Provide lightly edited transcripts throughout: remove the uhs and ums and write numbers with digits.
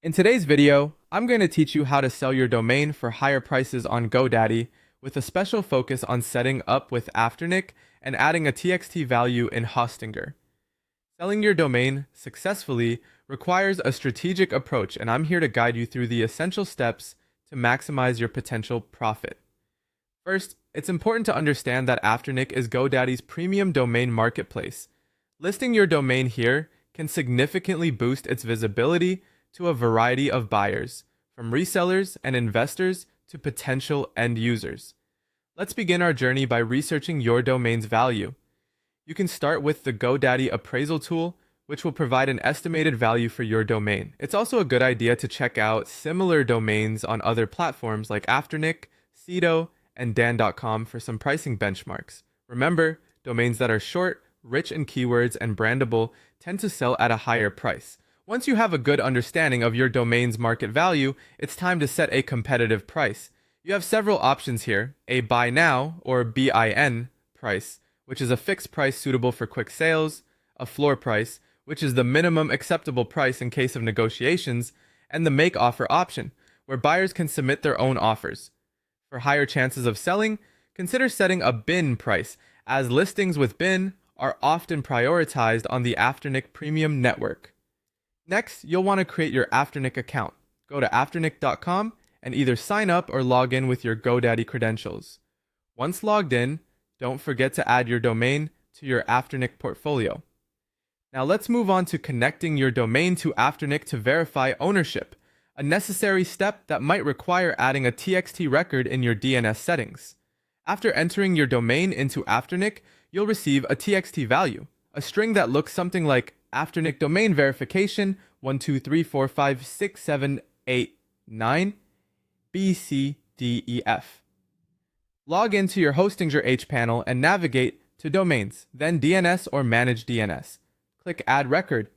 In today's video, I'm going to teach you how to sell your domain for higher prices on GoDaddy with a special focus on setting up with Afternic and adding a TXT value in Hostinger. Selling your domain successfully requires a strategic approach, and I'm here to guide you through the essential steps to maximize your potential profit. First, it's important to understand that Afternic is GoDaddy's premium domain marketplace. Listing your domain here can significantly boost its visibility to a variety of buyers, from resellers and investors to potential end users. Let's begin our journey by researching your domain's value. You can start with the GoDaddy appraisal tool, which will provide an estimated value for your domain. It's also a good idea to check out similar domains on other platforms like Afternic, Cedo, and Dan.com for some pricing benchmarks. Remember, domains that are short, rich in keywords, and brandable tend to sell at a higher price. Once you have a good understanding of your domain's market value, it's time to set a competitive price. You have several options here: a buy now or BIN price, which is a fixed price suitable for quick sales, a floor price, which is the minimum acceptable price in case of negotiations, and the make offer option, where buyers can submit their own offers. For higher chances of selling, consider setting a bin price, as listings with bin are often prioritized on the Afternic Premium network. Next, you'll want to create your Afternic account. Go to afternic.com and either sign up or log in with your GoDaddy credentials. Once logged in, don't forget to add your domain to your Afternic portfolio. Now let's move on to connecting your domain to Afternic to verify ownership, a necessary step that might require adding a TXT record in your DNS settings. After entering your domain into Afternic, you'll receive a TXT value, a string that looks something like Afternic domain verification 123456789 BCDEF. Log into your Hostinger H panel and navigate to Domains, then DNS or Manage DNS. Click Add Record.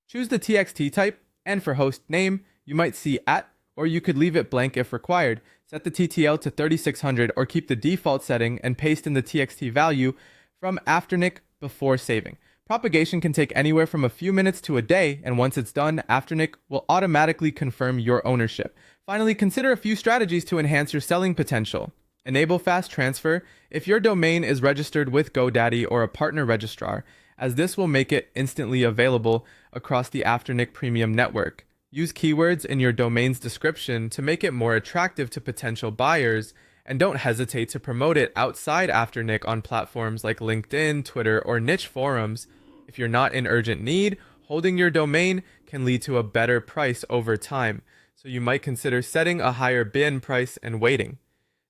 Choose the TXT type, and for host name, you might see @ or you could leave it blank if required. Set the TTL to 3600 or keep the default setting and paste in the TXT value from Afternic before saving. Propagation can take anywhere from a few minutes to a day, and once it's done, Afternic will automatically confirm your ownership. Finally, consider a few strategies to enhance your selling potential. Enable fast transfer if your domain is registered with GoDaddy or a partner registrar, as this will make it instantly available across the Afternic Premium network. Use keywords in your domain's description to make it more attractive to potential buyers, and don't hesitate to promote it outside Afternic on platforms like LinkedIn, Twitter, or niche forums. If you're not in urgent need, holding your domain can lead to a better price over time, so you might consider setting a higher bin price and waiting.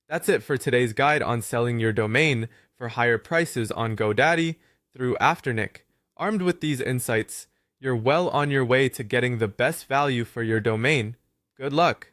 That's it for today's guide on selling your domain for higher prices on GoDaddy through Afternic. Armed with these insights, you're well on your way to getting the best value for your domain. Good luck!